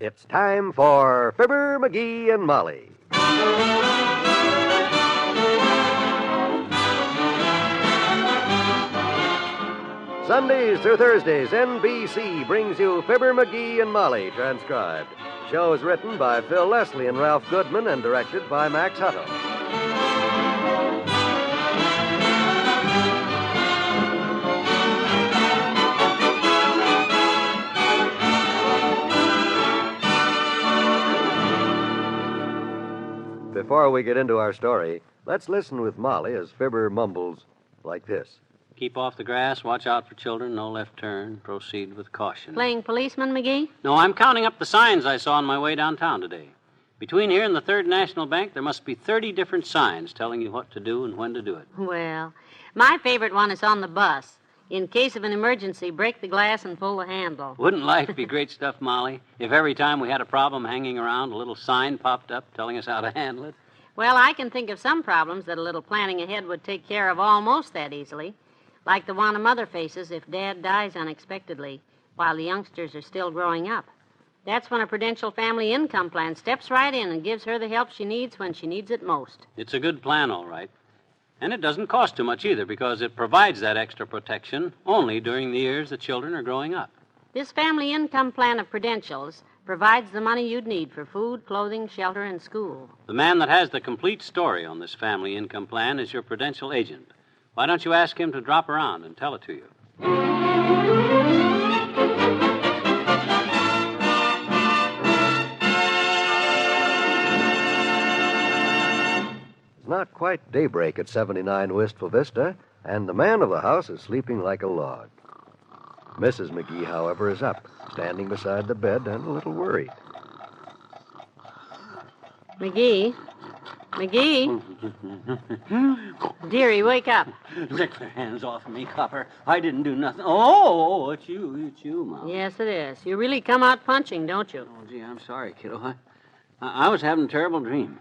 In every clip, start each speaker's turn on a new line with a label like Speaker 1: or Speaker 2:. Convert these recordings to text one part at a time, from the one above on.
Speaker 1: It's time for Fibber, McGee, and Molly. Sundays through Thursdays, NBC brings you Fibber, McGee, and Molly, transcribed. The show is written by Phil Leslie and Ralph Goodman and directed by Max Hutto. Before we get into our story, let's listen with Molly as Fibber mumbles like this.
Speaker 2: Keep off the grass, watch out for children, no left turn, proceed with caution.
Speaker 3: Playing policeman, McGee?
Speaker 2: No, I'm counting up the signs I saw on my way downtown today. Between here and the Third National Bank, there must be 30 different signs telling you what to do and when to do it.
Speaker 3: Well, my favorite one is on the bus. In case of an emergency, break the glass and pull the handle.
Speaker 2: Wouldn't life be great stuff, Molly, if every time we had a problem hanging around, a little sign popped up telling us how to handle it?
Speaker 3: Well, I can think of some problems that a little planning ahead would take care of almost that easily. Like the one a mother faces if Dad dies unexpectedly while the youngsters are still growing up. That's when a Prudential Family Income Plan steps right in and gives her the help she needs when she needs it most.
Speaker 2: It's a good plan, all right. And it doesn't cost too much either because it provides that extra protection only during the years the children are growing up.
Speaker 3: This Family Income Plan of Prudential's provides the money you'd need for food, clothing, shelter, and school.
Speaker 2: The man that has the complete story on this Family Income Plan is your Prudential agent. Why don't you ask him to drop around and tell it to you?
Speaker 1: It's not quite daybreak at 79 Wistful Vista, and the man of the house is sleeping like a log. Mrs. McGee, however, is up, standing beside the bed and a little worried.
Speaker 3: McGee? Dearie, wake up.
Speaker 2: Lick their hands off of me, Copper. I didn't do nothing. Oh, it's you, Mom.
Speaker 3: Yes, it is. You really come out punching, don't you?
Speaker 2: Oh, gee, I'm sorry, kiddo. I was having a terrible dream.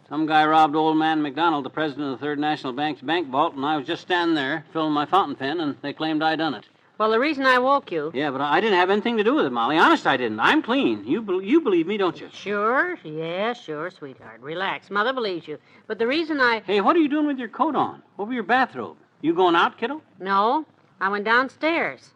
Speaker 2: Some guy robbed old man McDonald, the president of the Third National Bank's bank vault, and I was just standing there filling my fountain pen, and they claimed I done it.
Speaker 3: Well, the reason I woke you...
Speaker 2: Yeah, but I didn't have anything to do with it, Molly. Honest, I didn't. I'm clean. You believe me, don't you?
Speaker 3: Sure. Yeah, sure, sweetheart. Relax. Mother believes you. But the reason I...
Speaker 2: Hey, what are you doing with your coat on? Over your bathrobe? You going out, kiddo?
Speaker 3: No. I went downstairs.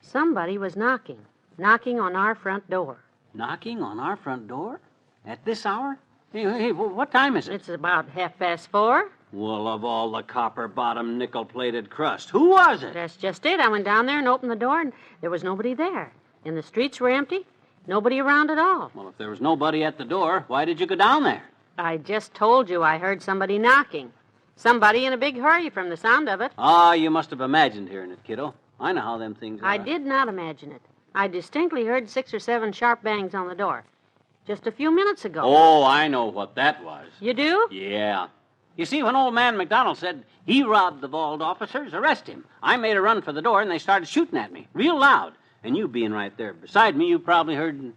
Speaker 3: Somebody was knocking. Knocking on our front door.
Speaker 2: Knocking on our front door? At this hour? Hey, what time is it?
Speaker 3: It's about 4:30.
Speaker 2: Well, of all the copper-bottom, nickel-plated crust, who was it?
Speaker 3: That's just it. I went down there and opened the door, and there was nobody there. And the streets were empty. Nobody around at all.
Speaker 2: Well, if there was nobody at the door, why did you go down there?
Speaker 3: I just told you I heard somebody knocking. Somebody in a big hurry from the sound of it.
Speaker 2: Ah, you must have imagined hearing it, kiddo. I know how them things are.
Speaker 3: I did not imagine it. I distinctly heard 6 or 7 sharp bangs on the door. Just a few minutes ago.
Speaker 2: Oh, I know what that was.
Speaker 3: You do?
Speaker 2: Yeah. You see, when old man McDonald said he robbed the vault officers, arrest him, I made a run for the door and they started shooting at me, real loud. And you being right there beside me, you probably heard...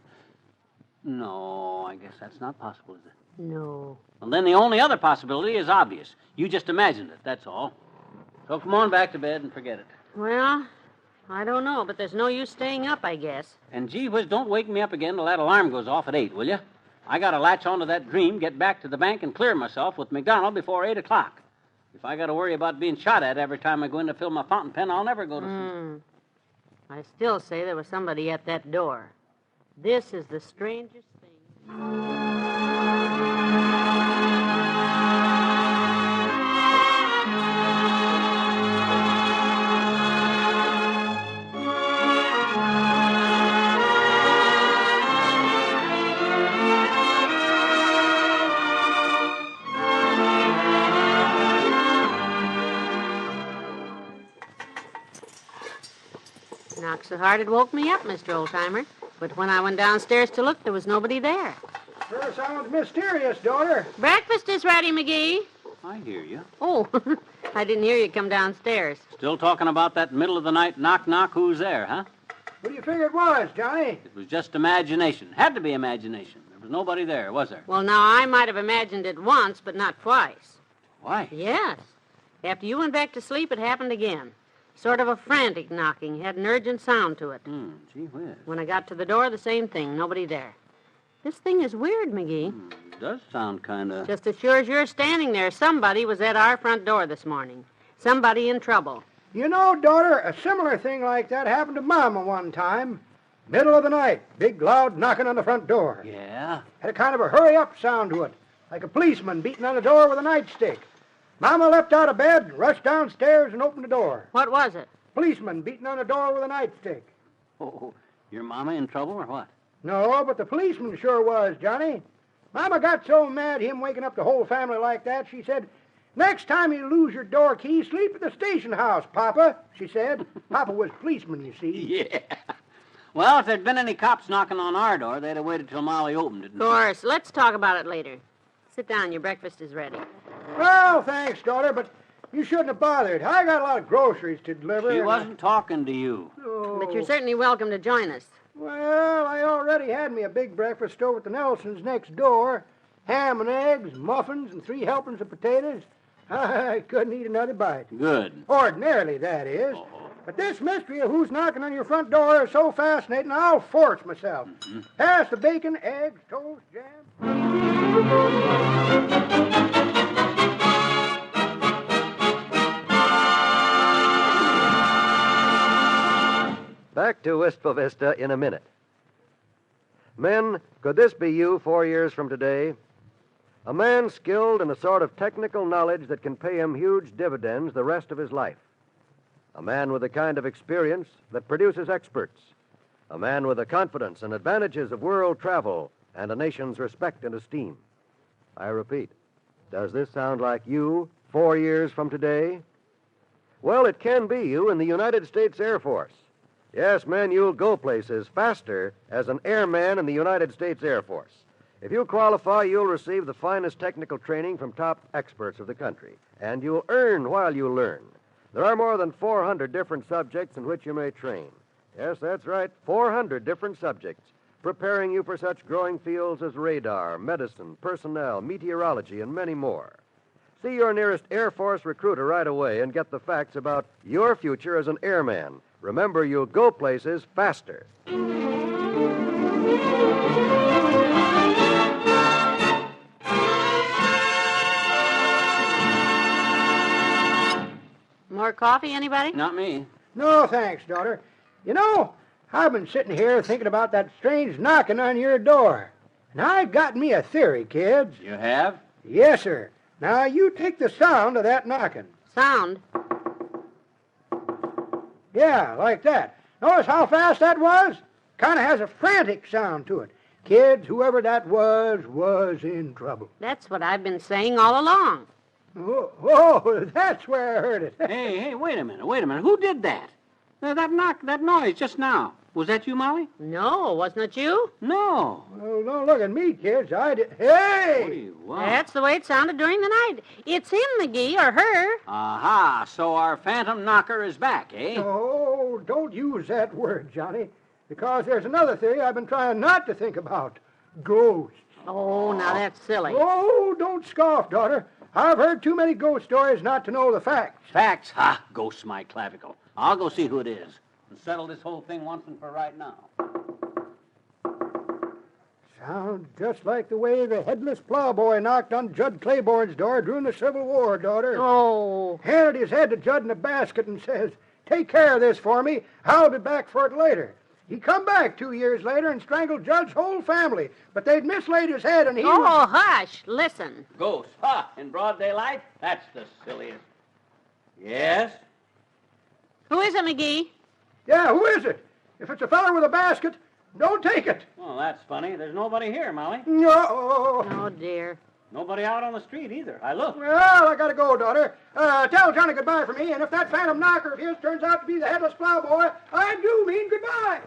Speaker 2: No, I guess that's not possible, is it?
Speaker 3: No.
Speaker 2: Well, then the only other possibility is obvious. You just imagined it, that's all. So come on back to bed and forget it.
Speaker 3: Well, I don't know, but there's no use staying up, I guess.
Speaker 2: And gee whiz, don't wake me up again till that alarm goes off at 8, will you? I got to latch onto that dream, get back to the bank, and clear myself with McDonald before 8 o'clock. If I got to worry about being shot at every time I go in to fill my fountain pen, I'll never go to sleep.
Speaker 3: I still say there was somebody at that door. This is the strangest thing. Knocked so hard it woke me up, Mr. Oldtimer. But when I went downstairs to look, there was nobody there.
Speaker 4: Sure sounds mysterious, daughter.
Speaker 3: Breakfast is ready, McGee.
Speaker 2: I hear you.
Speaker 3: Oh, I didn't hear you come downstairs.
Speaker 2: Still talking about that middle-of-the-night knock-knock, who's there, huh?
Speaker 4: What do you figure it was, Johnny?
Speaker 2: It was just imagination. Had to be imagination. There was nobody there, was there?
Speaker 3: Well, now, I might have imagined it once, but not twice.
Speaker 2: Why?
Speaker 3: Yes. After you went back to sleep, it happened again. Sort of a frantic knocking. Had an urgent sound to it.
Speaker 2: Gee whiz.
Speaker 3: When I got to the door, the same thing. Nobody there. This thing is weird, McGee.
Speaker 2: Does sound kind of...
Speaker 3: Just as sure as you're standing there, somebody was at our front door this morning. Somebody in trouble.
Speaker 4: You know, daughter, a similar thing like that happened to Mama one time. Middle of the night, big loud knocking on the front door.
Speaker 2: Yeah?
Speaker 4: Had a kind of a hurry-up sound to it, like a policeman beating on the door with a nightstick. Mama leapt out of bed, rushed downstairs, and opened the door.
Speaker 3: What was it?
Speaker 4: Policeman beating on the door with a nightstick.
Speaker 2: Oh, your mama in trouble or what?
Speaker 4: No, but the policeman sure was, Johnny. Mama got so mad him waking up the whole family like that, she said, "Next time you lose your door key, sleep at the station house, Papa," she said. Papa was policeman, you see.
Speaker 2: Yeah. Well, if there'd been any cops knocking on our door, they'd have waited till Molly opened it.
Speaker 3: Of course. Let's talk about it later. Sit down. Your breakfast is ready.
Speaker 4: Well, thanks, daughter, but you shouldn't have bothered. I got a lot of groceries to deliver.
Speaker 2: She
Speaker 4: and
Speaker 2: wasn't talking to you.
Speaker 4: Oh.
Speaker 3: But you're certainly welcome to join us.
Speaker 4: Well, I already had me a big breakfast over at the Nelsons next door. Ham and eggs, muffins, and 3 helpings of potatoes. I couldn't eat another bite.
Speaker 2: Good.
Speaker 4: Ordinarily, that is.
Speaker 2: Oh.
Speaker 4: But this mystery of who's knocking on your front door is so fascinating, I'll force myself. Pass the bacon, eggs, toast, jam.
Speaker 1: Back to Wistful Vista in a minute. Men, could this be you 4 years from today? A man skilled in a sort of technical knowledge that can pay him huge dividends the rest of his life. A man with the kind of experience that produces experts. A man with the confidence and advantages of world travel and a nation's respect and esteem. I repeat, does this sound like you 4 years from today? Well, it can be you in the United States Air Force. Yes, men, you'll go places faster as an airman in the United States Air Force. If you qualify, you'll receive the finest technical training from top experts of the country, and you'll earn while you learn. There are more than 400 different subjects in which you may train. Yes, that's right, 400 different subjects, preparing you for such growing fields as radar, medicine, personnel, meteorology, and many more. See your nearest Air Force recruiter right away and get the facts about your future as an airman. Remember, you'll go places faster.
Speaker 3: More coffee, anybody?
Speaker 2: Not me.
Speaker 4: No, thanks, daughter. You know, I've been sitting here thinking about that strange knocking on your door. And I've got me a theory, kids.
Speaker 2: You have?
Speaker 4: Yes, sir. Now, you take the sound of that knocking.
Speaker 3: Sound?
Speaker 4: Yeah, like that. Notice how fast that was? Kind of has a frantic sound to it. Kids, whoever that was in trouble.
Speaker 3: That's what I've been saying all along.
Speaker 4: Oh, that's where I heard it.
Speaker 2: Hey, wait a minute. Who did that? That noise just now. Was that you, Molly?
Speaker 3: No, wasn't it you?
Speaker 2: No.
Speaker 4: Well, don't look at me, kids. I did. Hey!
Speaker 2: What do you want?
Speaker 3: That's the way it sounded during the night. It's him, McGee, or her.
Speaker 2: Aha, so our phantom knocker is back, eh?
Speaker 4: Oh, don't use that word, Johnny, because there's another theory I've been trying not to think about. Ghosts.
Speaker 3: Oh, now that's silly.
Speaker 4: Oh, don't scoff, daughter. I've heard too many ghost stories not to know the facts.
Speaker 2: Facts? Ha! Ghosts my clavicle. I'll go see who it is and settle this whole thing once and for right now.
Speaker 4: Sounds just like the way the headless plowboy knocked on Judd Claiborne's door during the Civil War, daughter.
Speaker 3: Oh.
Speaker 4: Handed his head to Judd in a basket and says, "Take care of this for me. I'll be back for it later." He come back 2 years later and strangled Judd's whole family, but they'd mislaid his head and he
Speaker 3: Oh,
Speaker 4: was...
Speaker 3: hush. Listen.
Speaker 2: Ghosts? Ha! In broad daylight? That's the silliest. Yes?
Speaker 3: Who is it, McGee?
Speaker 4: Yeah, who is it? If it's a feller with a basket, don't take it.
Speaker 2: Well, that's funny. There's nobody here, Molly.
Speaker 4: No.
Speaker 3: Oh, dear.
Speaker 2: Nobody out on the street either. I looked.
Speaker 4: Well, I gotta go, daughter. Tell Johnny goodbye for me, and if that phantom knocker of his turns out to be the headless plowboy, I do mean goodbye.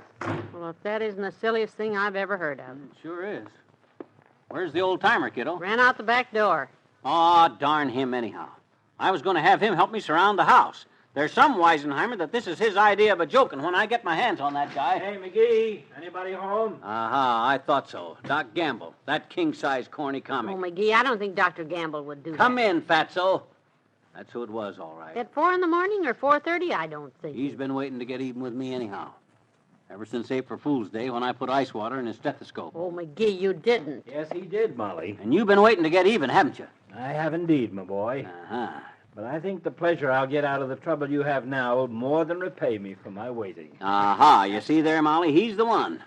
Speaker 3: Well, if that isn't the silliest thing I've ever heard of.
Speaker 2: It sure is. Where's the old timer, kiddo?
Speaker 3: Ran out the back door.
Speaker 2: Aw, darn him anyhow. I was going to have him help me surround the house. There's some Weisenheimer that this is his idea of a joke, and when I get my hands on that guy...
Speaker 5: Hey, McGee, anybody home?
Speaker 2: Aha, I thought so. Doc Gamble, that king-size corny comic.
Speaker 3: Oh, McGee, I don't think Dr. Gamble would do
Speaker 2: Come
Speaker 3: that.
Speaker 2: in, fatso. That's who it was, all right.
Speaker 3: At 4 in the morning or 4:30, I don't think.
Speaker 2: He's been waiting to get even with me anyhow. Ever since April Fool's Day when I put ice water in his stethoscope.
Speaker 3: Oh, McGee, you didn't.
Speaker 5: Yes, he did, Molly.
Speaker 2: And you've been waiting to get even, haven't you?
Speaker 5: I have indeed, my boy.
Speaker 2: Uh-huh.
Speaker 5: But I think the pleasure I'll get out of the trouble you have now will more than repay me for my waiting.
Speaker 2: Aha, you see there, Molly? He's the one.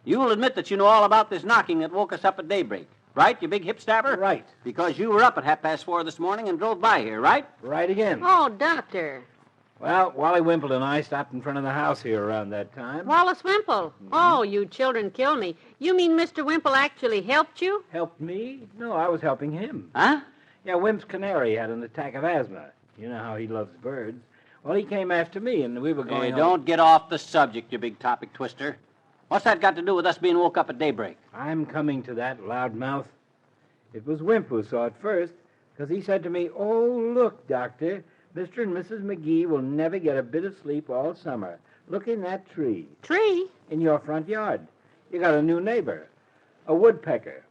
Speaker 2: You'll admit that you know all about this knocking that woke us up at daybreak. Right, you big hip stabber?
Speaker 5: Right.
Speaker 2: Because you were up at 4:30 this morning and drove by here, right?
Speaker 5: Right again.
Speaker 3: Oh, Doctor.
Speaker 5: Well, Wally Wimple and I stopped in front of the house here around that time.
Speaker 3: Wallace Wimple. Oh, you children kill me. You mean Mr. Wimple actually helped you?
Speaker 5: Helped me? No, I was helping him.
Speaker 2: Huh?
Speaker 5: Yeah, Wimp's canary had an attack of asthma. You know how he loves birds. Well, he came after me, and we were going
Speaker 2: Hey, don't get off the subject, you big topic twister. What's that got to do with us being woke up at daybreak?
Speaker 5: I'm coming to that, loudmouth. It was Wimp who saw it first, because he said to me, "Oh, look, Doctor, Mr. and Mrs. McGee will never get a bit of sleep all summer. Look in that tree.
Speaker 3: Tree?
Speaker 5: In your front yard. You got a new neighbor, a woodpecker.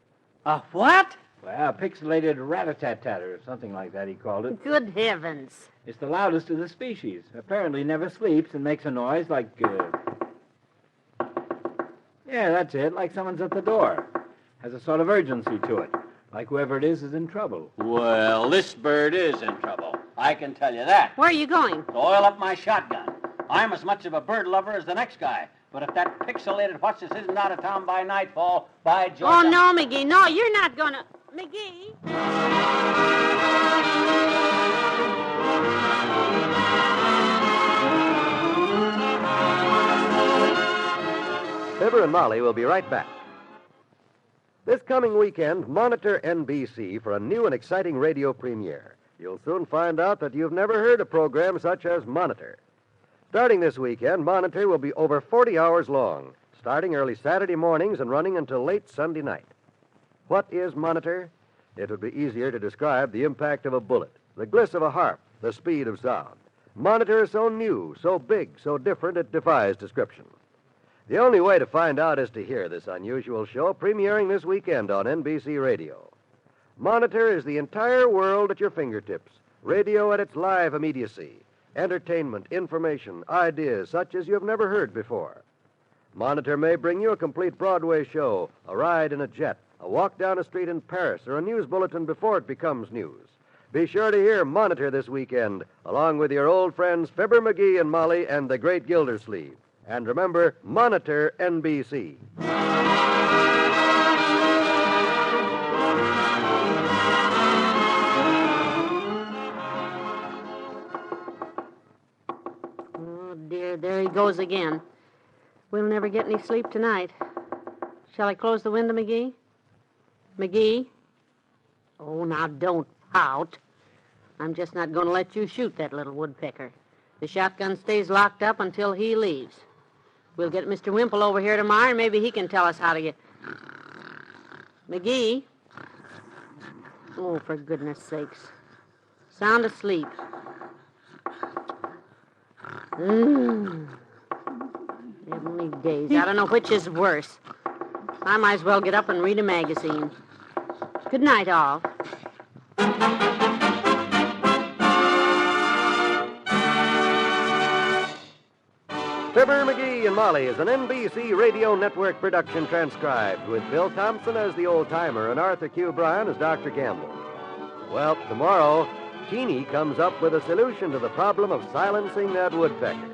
Speaker 2: A what?
Speaker 5: Well, a pixelated rat-a-tat-tat or something like that, he called it.
Speaker 3: Good heavens.
Speaker 5: It's the loudest of the species. Apparently never sleeps and makes a noise like, yeah, that's it, like someone's at the door. Has a sort of urgency to it, like whoever it is in trouble.
Speaker 2: Well, this bird is in trouble. I can tell you that.
Speaker 3: Where are you going?
Speaker 2: To oil up my shotgun. I'm as much of a bird lover as the next guy. But if that pixelated what's-this isn't out of town by nightfall, by George...
Speaker 3: Oh, no, McGee. No, you're not going to... McGee?
Speaker 1: Fibber and Molly will be right back. This coming weekend, monitor NBC for a new and exciting radio premiere. You'll soon find out that you've never heard a program such as Monitor. Starting this weekend, Monitor will be over 40 hours long, starting early Saturday mornings and running until late Sunday night. What is Monitor? It would be easier to describe the impact of a bullet, the gliss of a harp, the speed of sound. Monitor is so new, so big, so different, it defies description. The only way to find out is to hear this unusual show premiering this weekend on NBC Radio. Monitor is the entire world at your fingertips, radio at its live immediacy, entertainment, information, ideas such as you have never heard before. Monitor may bring you a complete Broadway show, a ride in a jet, a walk down a street in Paris, or a news bulletin before it becomes news. Be sure to hear Monitor this weekend, along with your old friends Fibber, McGee, and Molly, and the Great Gildersleeve. And remember, Monitor NBC.
Speaker 3: Oh, dear, there he goes again. We'll never get any sleep tonight. Shall I close the window, McGee? McGee? Oh, now don't pout. I'm just not going to let you shoot that little woodpecker. The shotgun stays locked up until he leaves. We'll get Mr. Wimple over here tomorrow, and maybe he can tell us how to get... McGee? Oh, for goodness sakes. Sound asleep. Heavenly days. I don't know which is worse. I might as well get up and read a magazine. Good night, all.
Speaker 1: Fibber, McGee, and Molly is an NBC Radio Network production transcribed, with Bill Thompson as the old-timer and Arthur Q. Bryan as Dr. Gamble. Well, tomorrow, Teeny comes up with a solution to the problem of silencing that woodpecker.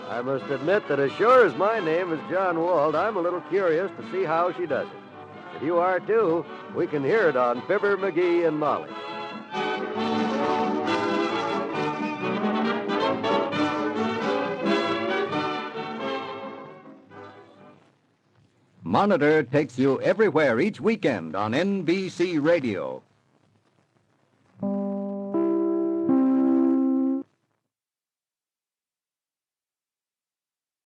Speaker 1: I must admit that as sure as my name is John Wald, I'm a little curious to see how she does it. If you are, too, we can hear it on Fibber, McGee, and Molly.
Speaker 6: Monitor takes you everywhere each weekend on NBC Radio.